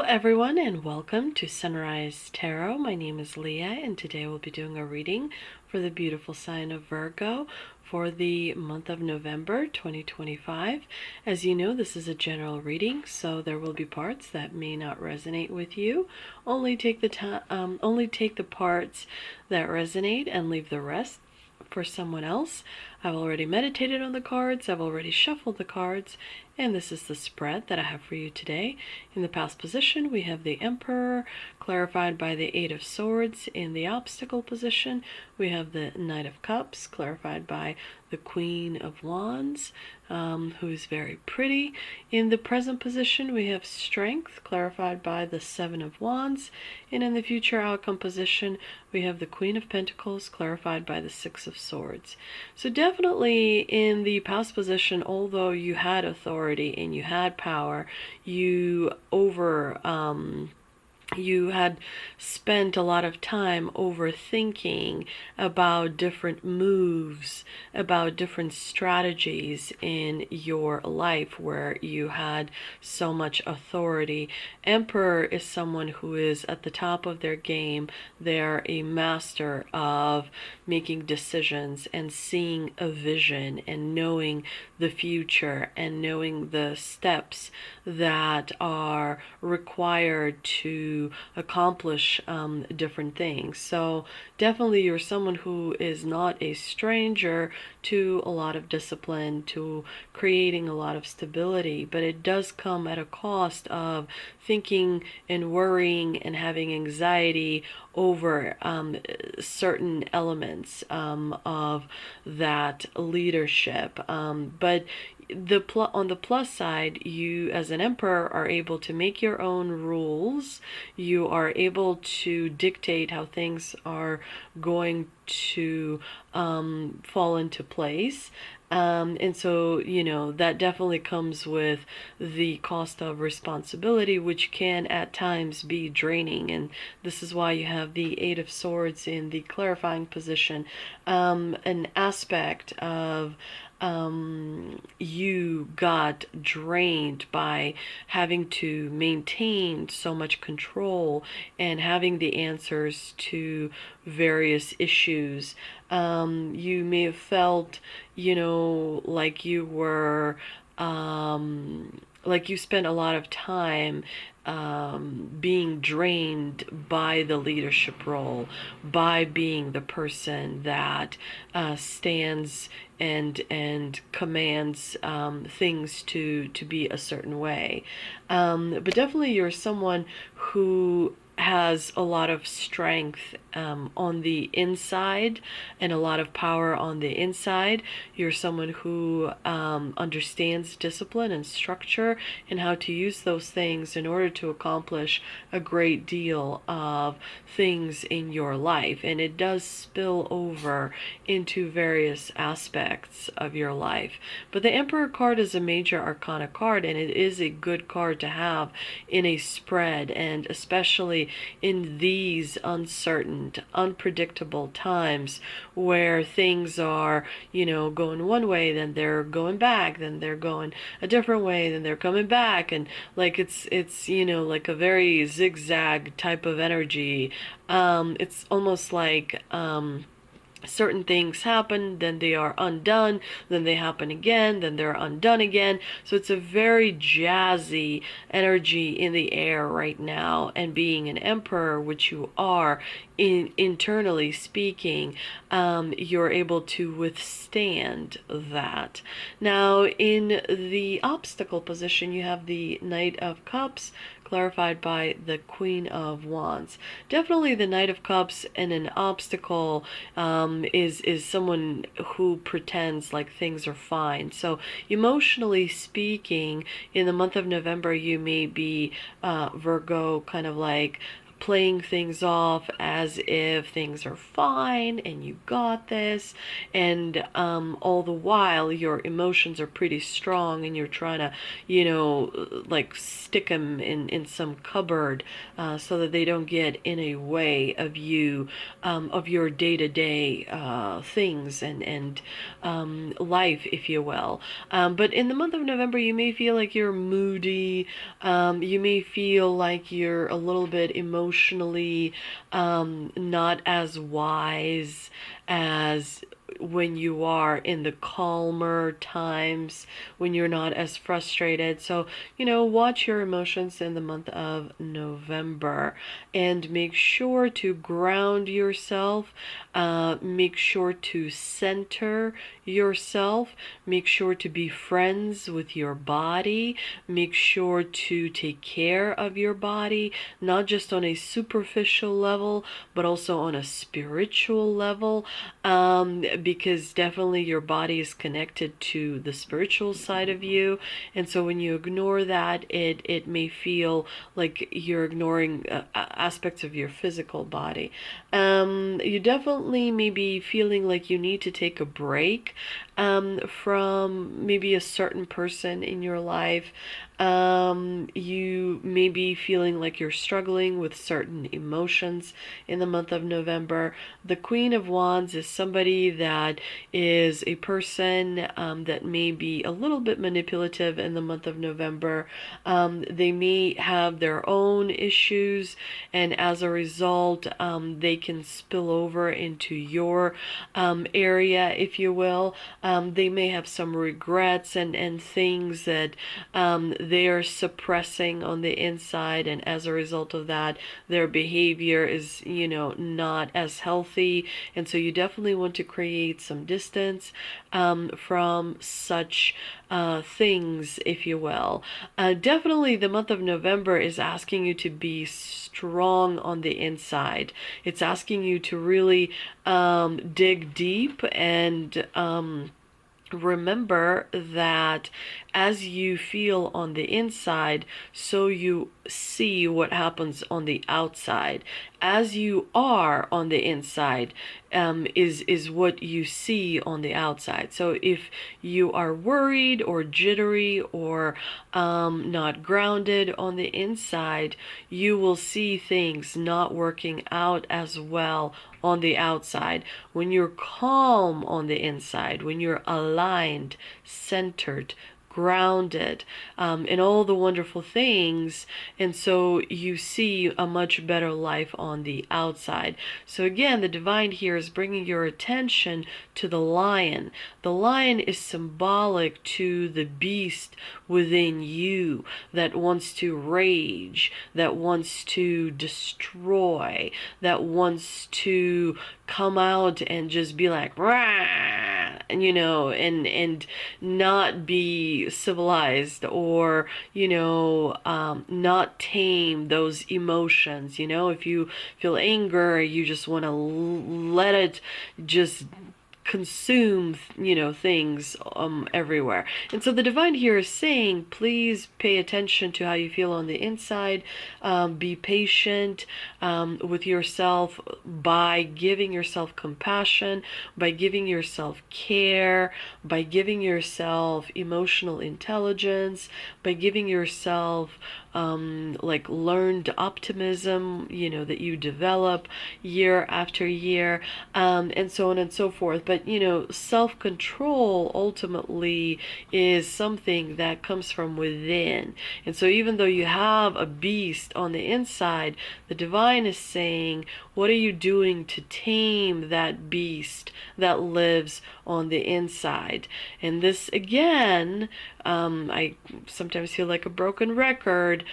everyone, and welcome to Sunrise Tarot. My name is Leah, and today we'll be doing a reading for the beautiful sign of Virgo for the month of November 2025. As you know, this is a general reading, so there will be parts that may not resonate with you. Only take the parts that resonate and leave the rest for someone else. I've already meditated on the cards, I've already shuffled the cards, and this is the spread that I have for you today. In the past position, we have the Emperor, clarified by the Eight of Swords. In the obstacle position, we have the Knight of Cups, clarified by the Queen of Wands, who is very pretty. In the present position, we have Strength, clarified by the Seven of Wands. And in the future outcome position, we have the Queen of Pentacles, clarified by the Six of Swords. So definitely in the past position, although you had authority and you had power, you had spent a lot of time overthinking about different moves, about different strategies in your life where you had so much authority. Emperor is someone who is at the top of their game. They're a master of making decisions and seeing a vision and knowing the future and knowing the steps that are required to accomplish different things. So definitely you're someone who is not a stranger to a lot of discipline, to creating a lot of stability, but it does come at a cost of thinking and worrying and having anxiety over certain elements of that leadership. But on the plus side, you as an emperor are able to make your own rules. You are able to dictate how things are going to fall into place. And so, that definitely comes with the cost of responsibility, which can at times be draining. And this is why you have the Eight of Swords in the clarifying position, an aspect of you got drained by having to maintain so much control and having the answers to various issues. You may have felt, like you were, like you spent a lot of time being drained by the leadership role, by being the person that stands and commands things to be a certain way. But definitely you're someone who has a lot of strength on the inside and a lot of power on the inside. You're someone who understands discipline and structure and how to use those things in order to accomplish a great deal of things in your life. And it does spill over into various aspects of your life. But the Emperor card is a major arcana card, and it is a good card to have in a spread, and especially in these uncertain, unpredictable times where things are, going one way, then they're going back, then they're going a different way, then they're coming back, and like it's like a very zigzag type of energy. It's almost like certain things happen, then they are undone, then they happen again, then they're undone again. So it's a very jazzy energy in the air right now. And being an emperor, which you are, internally speaking, you're able to withstand that. Now, in the obstacle position, you have the Knight of Cups, clarified by the Queen of Wands. Definitely the Knight of Cups and an obstacle is someone who pretends like things are fine. So emotionally speaking, in the month of November, you may be Virgo, kind of like playing things off as if things are fine and you got this, and all the while your emotions are pretty strong and you're trying to, like stick them in some cupboard so that they don't get in a way of you, of your day-to-day things and life, if you will. But in the month of November, you may feel like you're moody. You may feel like you're a little bit emotionally not as wise as when you are in the calmer times, when you're not as frustrated. So, watch your emotions in the month of November and make sure to ground yourself. Make sure to center yourself. Make sure to be friends with your body. Make sure to take care of your body, not just on a superficial level, but also on a spiritual level, because definitely your body is connected to the spiritual side of you. And so when you ignore that, it may feel like you're ignoring aspects of your physical body. You definitely may be feeling like you need to take a break from maybe a certain person in your life. You may be feeling like you're struggling with certain emotions in the month of November. The Queen of Wands is somebody that is a person that may be a little bit manipulative in the month of November. They may have their own issues, and as a result, they can spill over into your area, if you will. They may have some regrets and things that they are suppressing on the inside, and as a result of that, their behavior is, not as healthy. And so you definitely want to create some distance from such things, if you will. Definitely the month of November is asking you to be strong on the inside. It's asking you to really dig deep and remember that as you feel on the inside, so you see what happens on the outside. As you are on the inside, is what you see on the outside. So if you are worried or jittery or not grounded on the inside, you will see things not working out as well on the outside. When you're calm on the inside, when you're aligned, centered, grounded, in all the wonderful things, and so you see a much better life on the outside. So again, the divine here is bringing your attention to the lion. The lion is symbolic to the beast within you that wants to rage, that wants to destroy, that wants to come out and just be like, rah, and not be civilized, or not tame those emotions. If you feel anger, you just want to let it just consume, things everywhere. And so the divine here is saying, please pay attention to how you feel on the inside. Be patient with yourself by giving yourself compassion, by giving yourself care, by giving yourself emotional intelligence, by giving yourself like learned optimism, that you develop year after year, and so on and so forth. But, self-control ultimately is something that comes from within. And so even though you have a beast on the inside, the divine is saying, what are you doing to tame that beast that lives on the inside? And this, again, I sometimes feel like a broken record.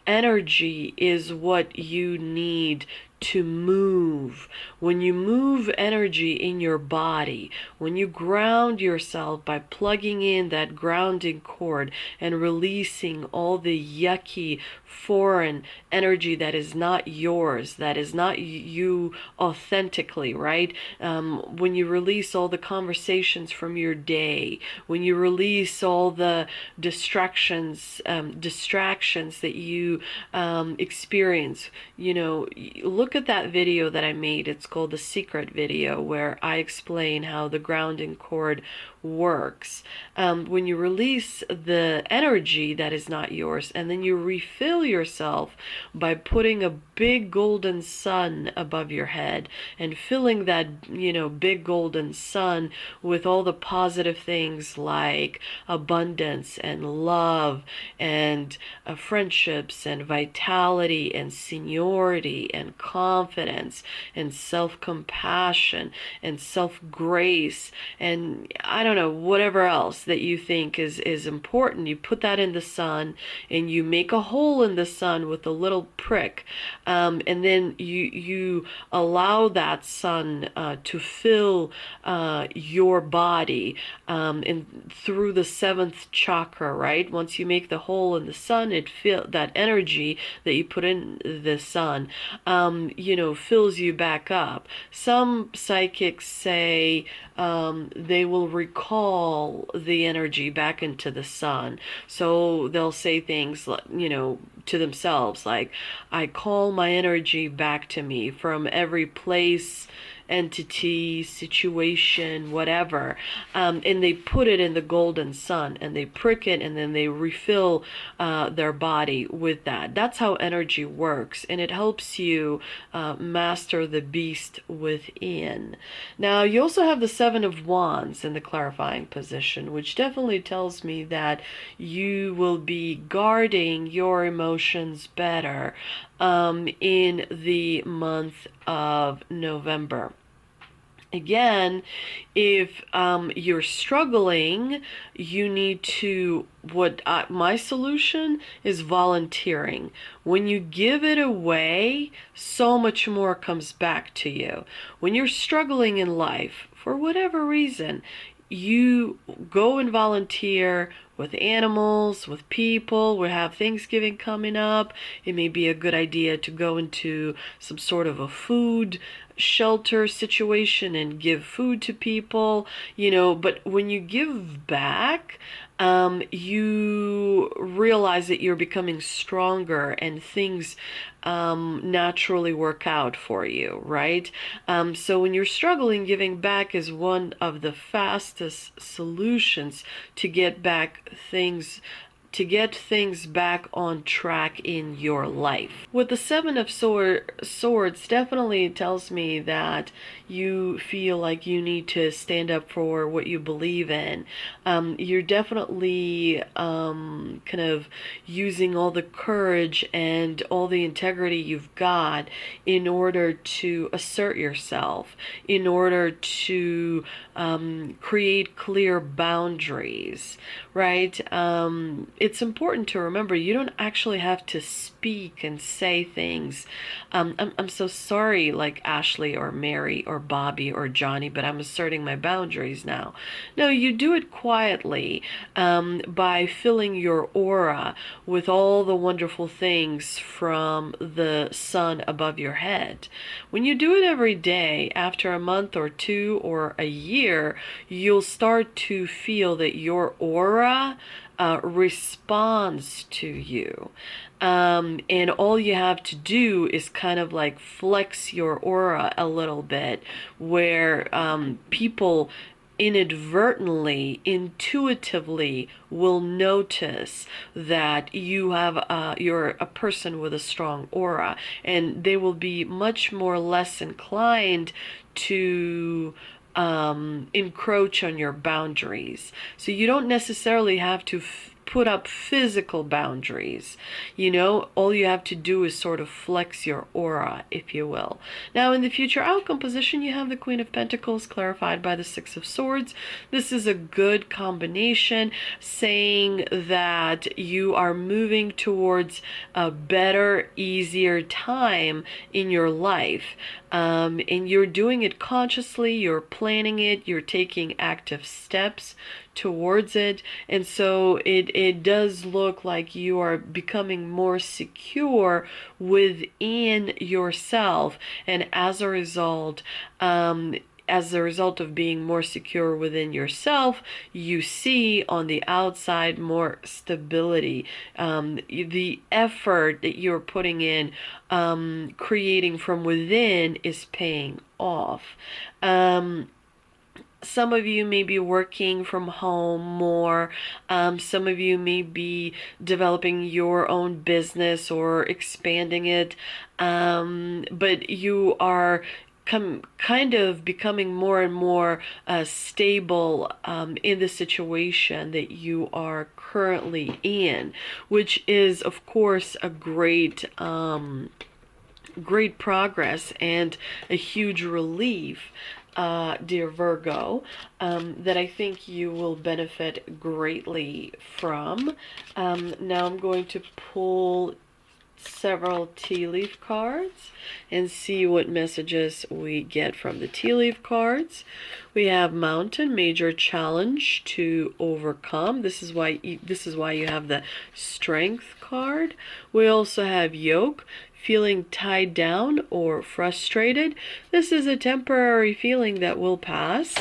Energy is what you need to move. When you move energy in your body, when you ground yourself by plugging in that grounding cord and releasing all the yucky foreign energy that is not yours, that is not you authentically, right? When you release all the conversations from your day, when you release all the distractions that you experience. Look at that video that I made. It's called the secret video, where I explain how the grounding cord works. When you release the energy that is not yours, and then you refill yourself by putting a big golden sun above your head and filling that, big golden sun with all the positive things like abundance and love and friendships and vitality and seniority and confidence and self-compassion and self-grace, and I don't know, whatever else that you think is important. You put that in the sun, and you make a hole in the sun with a little prick, and then you allow that sun to fill your body, and through the seventh chakra, right? Once you make the hole in the sun, it feel that energy that you put in the sun, fills you back up. Some psychics say they will recall the energy back into the sun. So they'll say things like, to themselves, like, I call my energy back to me from every place, entity, situation, whatever, and they put it in the golden sun, and they prick it, and then they refill their body with that. That's how energy works, and it helps you master the beast within. Now, you also have the Seven of Wands in the clarifying position, which definitely tells me that you will be guarding your emotions better in the month of November. Again, if you're struggling, you need to, my solution is volunteering. When you give it away, so much more comes back to you. When you're struggling in life, for whatever reason, you go and volunteer with animals, with people. We have Thanksgiving coming up. It may be a good idea to go into some sort of a food shelter situation and give food to people, but when you give back, you realize that you're becoming stronger, and things naturally work out for you, right? So when you're struggling, giving back is one of the fastest solutions to get things back on track in your life. With the Seven of Swords, definitely tells me that you feel like you need to stand up for what you believe in. You're definitely kind of using all the courage and all the integrity you've got in order to assert yourself, in order to create clear boundaries, right? It's important to remember you don't actually have to speak and say things. I'm so sorry, like Ashley or Mary or Bobby or Johnny, but I'm asserting my boundaries now. No, you do it quietly, by filling your aura with all the wonderful things from the sun above your head. When you do it every day, after a month or two or a year, you'll start to feel that your aura responds to you. And all you have to do is kind of like flex your aura a little bit, where people inadvertently, intuitively will notice that you're a person with a strong aura, and they will be much more less inclined to encroach on your boundaries. So you don't necessarily have to put up physical boundaries. All you have to do is sort of flex your aura, if you will. Now, in the future outcome position, you have the Queen of Pentacles clarified by the Six of Swords. This is a good combination, saying that you are moving towards a better, easier time in your life. And you're doing it consciously, you're planning it, you're taking active steps towards it, and so it does look like you are becoming more secure within yourself, and as a result, as a result of being more secure within yourself, you see on the outside more stability. The effort that you're putting in, creating from within, is paying off. Some of you may be working from home more. Some of you may be developing your own business or expanding it. But you are kind of becoming more and more stable in the situation that you are currently in, which is, of course, a great progress and a huge relief, dear Virgo, that I think you will benefit greatly from. Now I'm going to pull several tea leaf cards and see what messages we get from the tea leaf cards. We have Mountain, major challenge to overcome. This is why you have the Strength card. We also have Yoke, feeling tied down or frustrated. This is a temporary feeling that will pass.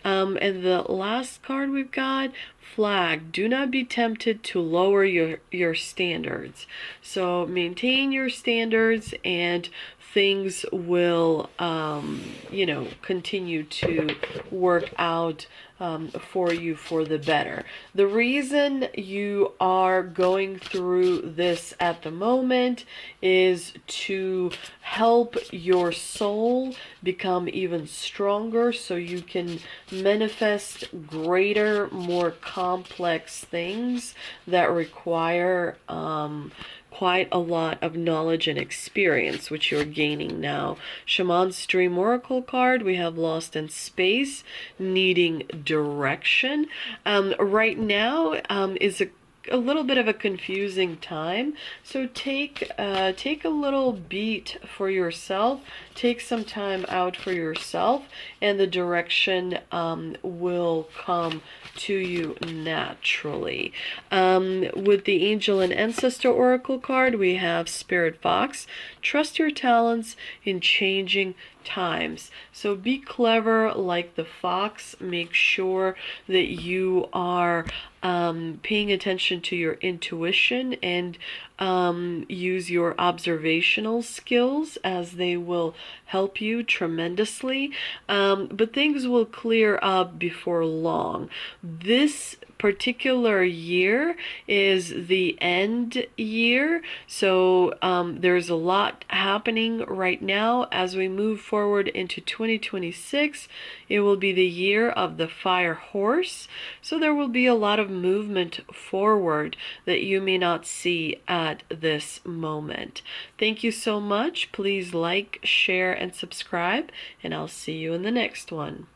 And the last card we've got, Flag, do not be tempted to lower your standards. So maintain your standards and things will, continue to work out for you for the better. The reason you are going through this at the moment is to help your soul become even stronger so you can manifest greater, more complex things that require quite a lot of knowledge and experience, which you're gaining now. Shaman's Dream Oracle card, we have Lost in Space, needing direction. Right now is a little bit of a confusing time, so take a little beat for yourself, take some time out for yourself, and the direction will come to you naturally. With the Angel and Ancestor Oracle card, we have Spirit Fox, trust your talents in changing times. So be clever like the fox. Make sure that you are paying attention to your intuition and use your observational skills, as they will help you tremendously. But things will clear up before long. This particular year is the end year, so there's a lot happening right now. As we move forward into 2026, it will be the year of the fire horse, so there will be a lot of movement forward that you may not see at this moment. Thank you so much. Please like, share, and subscribe, and I'll see you in the next one.